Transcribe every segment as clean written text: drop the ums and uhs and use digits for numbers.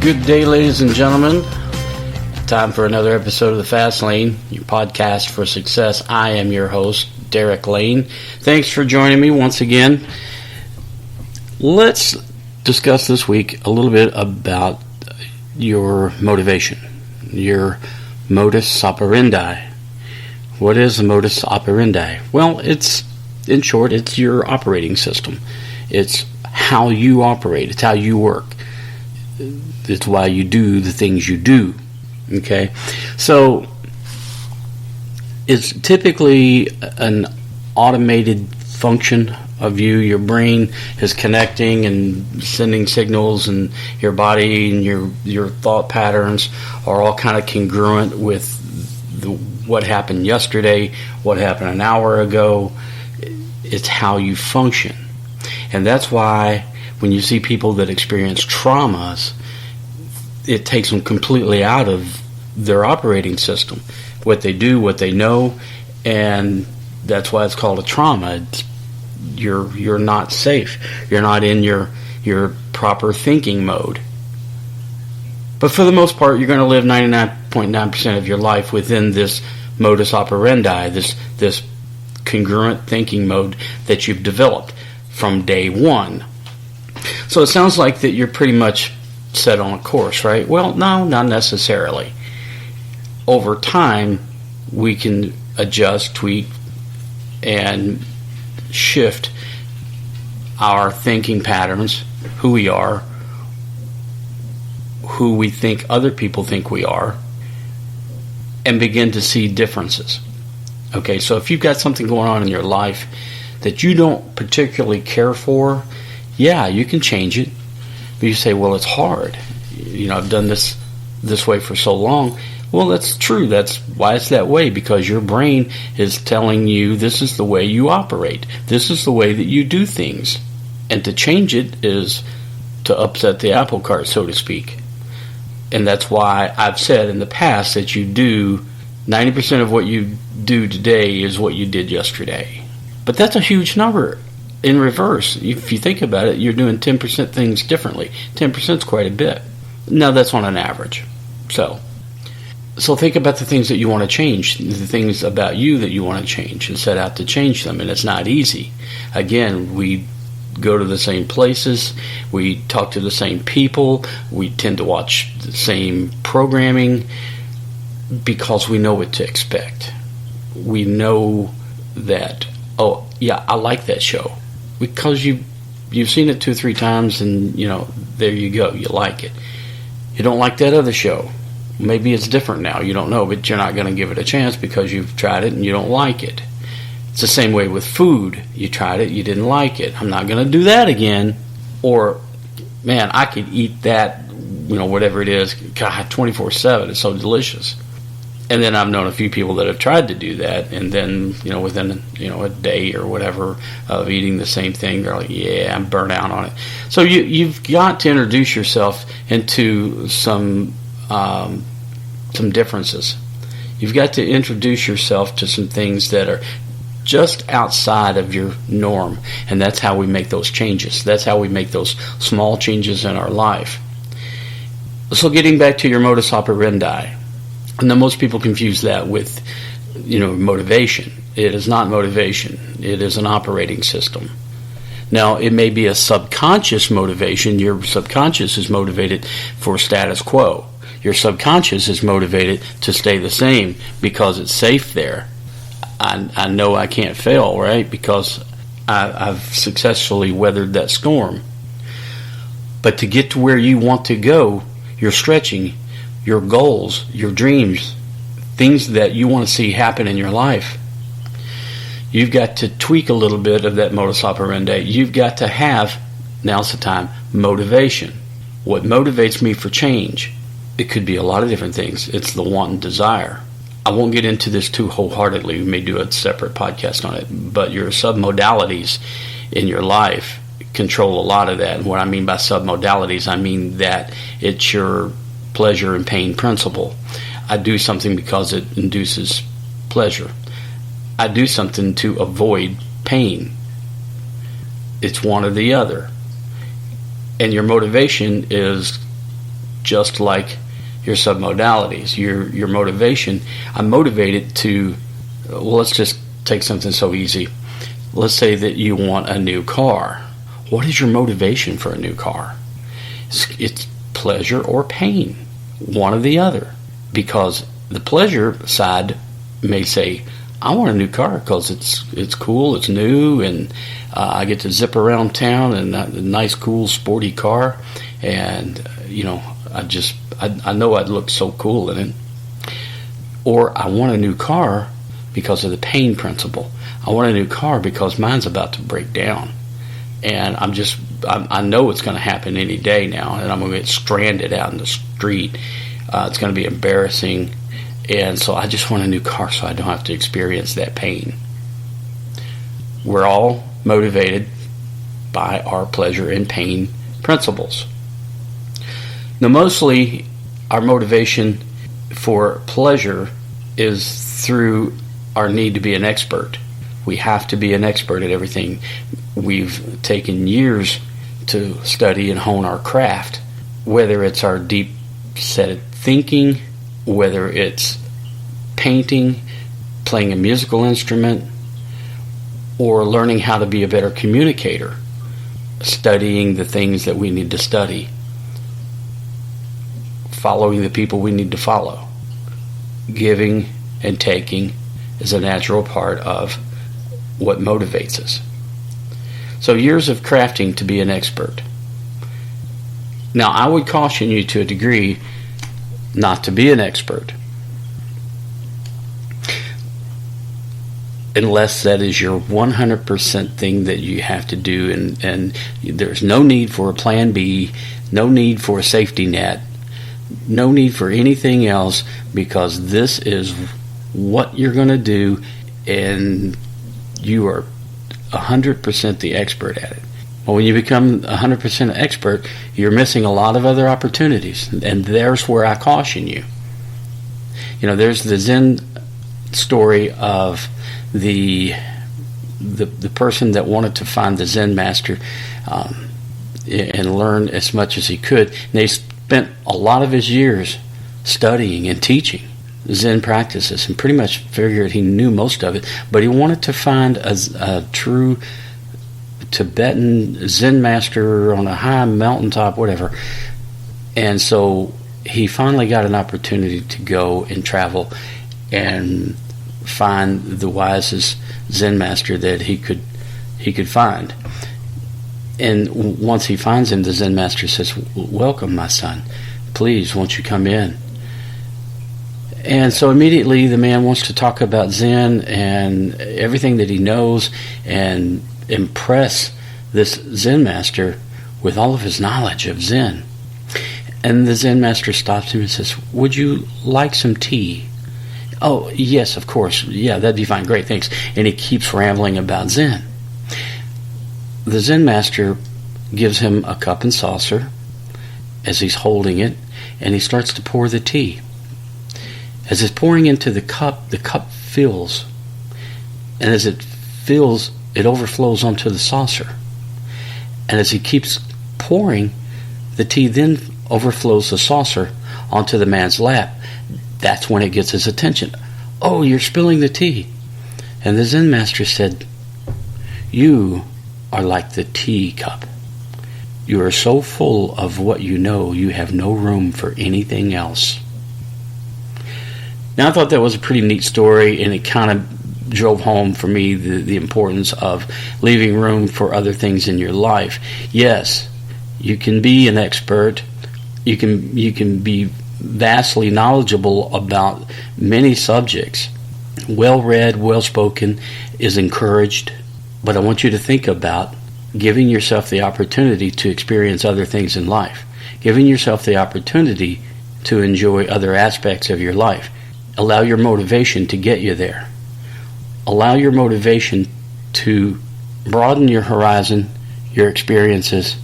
Good day, ladies and gentlemen. Time for another episode of The Fast Lane, your podcast for success. I am your host, Derek Lane. Thanks for joining me once again. Let's discuss this week a little bit about your motivation, your modus operandi. What is a modus operandi? Well, in short, it's your operating system. It's how you operate. It's how you work. It's why you do the things you do. Okay? So, it's typically an automated function of you. Your brain is connecting and sending signals, and your body and your thought patterns are all kind of congruent with what happened yesterday, what happened an hour ago. It's how you function. And that's why when you see people that experience traumas, it takes them completely out of their operating system, what they do, what they know, and that's why it's called a trauma. You're not safe. You're not in your proper thinking mode. But for the most part, you're going to live 99.9% of your life within this modus operandi, this congruent thinking mode that you've developed from day one. So it sounds like that you're pretty much set on a course, right? Well, no, not necessarily. Over time, we can adjust, tweak, and shift our thinking patterns, who we are, who we think other people think we are, and begin to see differences. Okay, so if you've got something going on in your life that you don't particularly care for, yeah, you can change it. But you say, well, it's hard. I've done this way for so long. Well, that's true. That's why it's that way, because your brain is telling you this is the way you operate. This is the way that you do things. And to change it is to upset the apple cart, so to speak. And that's why I've said in the past that you do 90% of what you do today is what you did yesterday. But that's a huge number. In reverse, if you think about it, you're doing 10% things differently. 10% is quite a bit. Now, that's on an average. So think about the things that you want to change, the things about you that you want to change, and set out to change them. And it's not easy. Again, we go to the same places, we talk to the same people, we tend to watch the same programming because we know what to expect. We know that, oh, yeah, I like that show. Because you've seen it 2-3 times, and there you go, you like it. You don't like that other show. Maybe it's different now, you don't know, but you're not going to give it a chance because you've tried it and you don't like it. It's the same way with food. You tried it, you didn't like it. I'm not going to do that again. Or, man, I could eat that, whatever it is, God, 24/7. It's so delicious. And then I've known a few people that have tried to do that, and then, within, a day or whatever of eating the same thing, they're like, yeah, I'm burnt out on it. So you've got to introduce yourself into some differences. You've got to introduce yourself to some things that are just outside of your norm, and that's how we make those changes. That's how we make those small changes in our life. So getting back to your modus operandi. And then most people confuse that with, motivation. It is not motivation. It is an operating system. Now, it may be a subconscious motivation. Your subconscious is motivated for status quo. Your subconscious is motivated to stay the same because it's safe there. I know I can't fail, right? Because I've successfully weathered that storm. But to get to where you want to go, you're stretching your goals, your dreams, things that you want to see happen in your life. You've got to tweak a little bit of that modus operandi. You've got to have, now's the time, motivation. What motivates me for change? It could be a lot of different things. It's the want and desire. I won't get into this too wholeheartedly. We may do a separate podcast on it. But your submodalities in your life control a lot of that. And what I mean by submodalities, I mean that it's your pleasure and pain principle. I do something because it induces pleasure. I do something to avoid pain. It's one or the other. And your motivation is just like your submodalities, your motivation. I'm motivated to, well, let's just take something so easy. Let's say that you want a new car. What is your motivation for a new car? It's pleasure or pain, one or the other. Because the pleasure side may say, I want a new car because it's cool, it's new, and I get to zip around town in a nice, cool, sporty car, and I know I'd look so cool in it. Or I want a new car because of the pain principle. I want a new car because mine's about to break down, and I know it's going to happen any day now, and I'm going to get stranded out in the street. It's going to be embarrassing, and so I just want a new car so I don't have to experience that pain. We're all motivated by our pleasure and pain principles. Now, mostly our motivation for pleasure is through our need to be an expert. We have to be an expert at everything. We've taken years to study and hone our craft, whether it's our deep-set thinking, whether it's painting, playing a musical instrument, or learning how to be a better communicator, studying the things that we need to study, following the people we need to follow. Giving and taking is a natural part of what motivates us. So years of crafting to be an expert. Now, I would caution you to a degree not to be an expert, unless that is your 100% thing that you have to do, and there's no need for a plan B, no need for a safety net, no need for anything else, because this is what you're going to do, and you are 100% the expert at it. Well, when you become 100% expert, you're missing a lot of other opportunities, and there's where I caution you. There's the Zen story of the person that wanted to find the Zen master and learn as much as he could. And they spent a lot of his years studying and teaching Zen practices, and pretty much figured he knew most of it, but he wanted to find a true Tibetan Zen master on a high mountaintop, whatever. And so he finally got an opportunity to go and travel and find the wisest Zen master that he could find. And once he finds him, the Zen master says, "Welcome, my son. Please, won't you come in?" And so immediately the man wants to talk about Zen and everything that he knows and impress this Zen master with all of his knowledge of Zen. And the Zen master stops him and says, "Would you like some tea?" "Oh, yes, of course. Yeah, that'd be fine. Great, thanks." And he keeps rambling about Zen. The Zen master gives him a cup and saucer as he's holding it, and he starts to pour the tea. As it's pouring into the cup fills. And as it fills, it overflows onto the saucer. And as he keeps pouring, the tea then overflows the saucer onto the man's lap. That's when it gets his attention. "Oh, you're spilling the tea." And the Zen master said, "You are like the teacup. You are so full of what you know, you have no room for anything else." Now, I thought that was a pretty neat story, and it kind of drove home for me the importance of leaving room for other things in your life. Yes, you can be an expert. You can be vastly knowledgeable about many subjects. Well-read, well-spoken is encouraged, but I want you to think about giving yourself the opportunity to experience other things in life, giving yourself the opportunity to enjoy other aspects of your life. Allow your motivation to get you there. Allow your motivation to broaden your horizon, your experiences,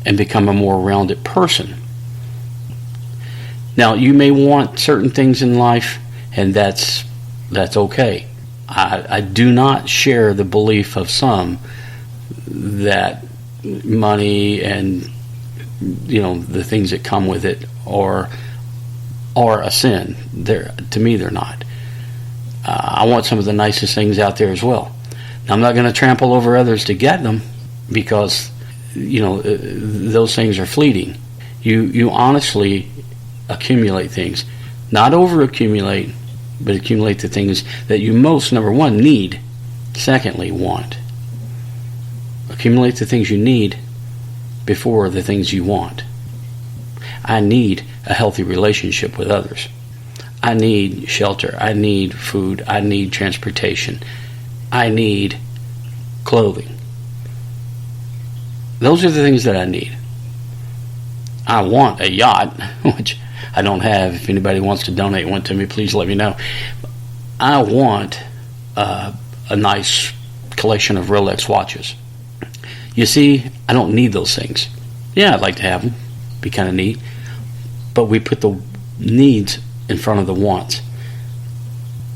and become a more rounded person. Now, you may want certain things in life, and that's okay. I do not share the belief of some that money and the things that come with it are a sin. To me, they're not. I want some of the nicest things out there as well. Now, I'm not going to trample over others to get them, because those things are fleeting. You honestly accumulate things, not over accumulate, but accumulate the things that you most, number one, need, secondly, want. Accumulate the things you need before the things you want. I need a healthy relationship with others. I need shelter. I need food. I need transportation. I need clothing. Those are the things that I need. I want a yacht, which I don't have. If anybody wants to donate one to me, please let me know. I want a nice collection of Rolex watches. You see, I don't need those things. Yeah, I'd like to have them. Be kind of neat. But we put the needs in front of the wants.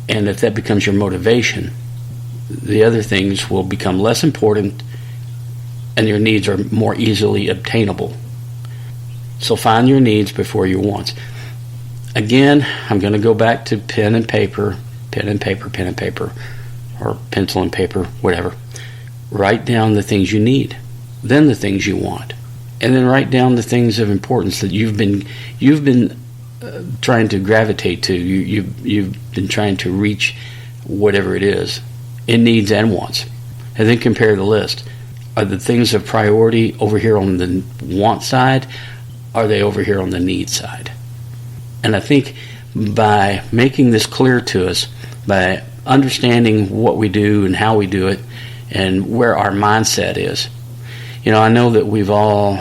And if that becomes your motivation, the other things will become less important, and your needs are more easily obtainable. So find your needs before your wants. Again, I'm going to go back to pen and paper, or pencil and paper, whatever. Write down the things you need, then the things you want, and then write down the things of importance that you've been trying to gravitate to. You've been trying to reach whatever it is in needs and wants, and then compare the list. Are the things of priority over here on the want side? Are they over here on the need side? And I think by making this clear to us, by understanding what we do and how we do it, and where our mindset is, I know that we've all,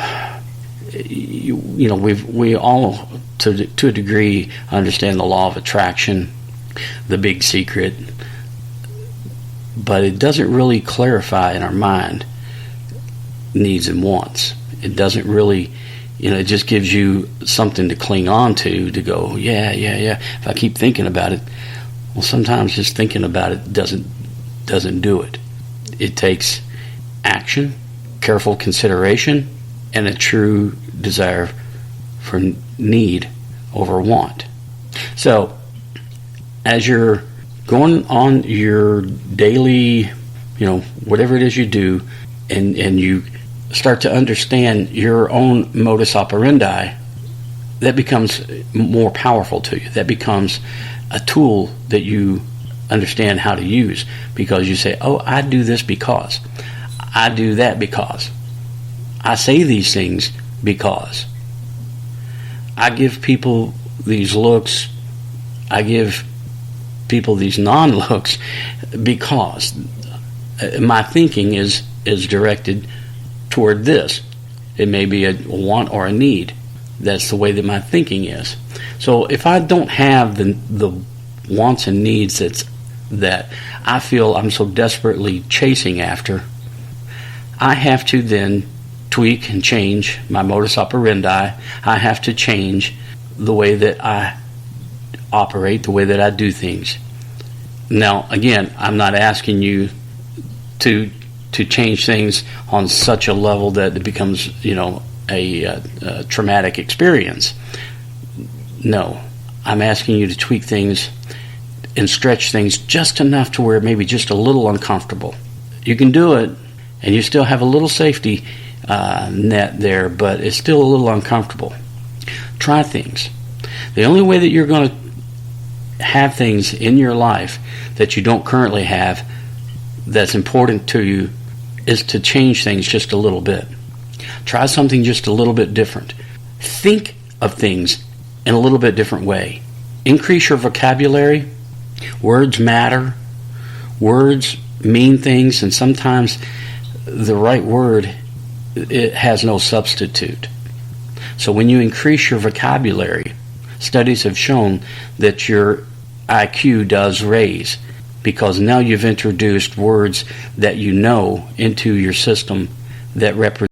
we all to a degree understand the law of attraction, the big secret, but it doesn't really clarify in our mind needs and wants. It doesn't really, it just gives you something to cling on to go, yeah. If I keep thinking about it, well, sometimes just thinking about it doesn't do it. It takes action, careful consideration, and a true desire for need over want. So, as you're going on your daily, whatever it is you do, and you start to understand your own modus operandi, that becomes more powerful to you. That becomes a tool that you understand how to use, because you say, oh, I do this because. I do that because. I say these things because. I give people these looks. I give people these non-looks because my thinking is directed toward this. It may be a want or a need. That's the way that my thinking is. So if I don't have the wants and needs that I feel I'm so desperately chasing after, I have to then tweak and change my modus operandi. I have to change the way that I operate, the way that I do things. Now, again, I'm not asking you to change things on such a level that it becomes, a traumatic experience. No, I'm asking you to tweak things and stretch things just enough to where it may be just a little uncomfortable. You can do it, and you still have a little safety net there, but it's still a little uncomfortable. Try things. The only way that you're going to have things in your life that you don't currently have that's important to you is to change things just a little bit. Try something just a little bit different. Think of things in a little bit different way. Increase your vocabulary. Words matter. Words mean things, and sometimes the right word, it has no substitute. So when you increase your vocabulary, studies have shown that your IQ does raise, because now you've introduced words that you know into your system that represent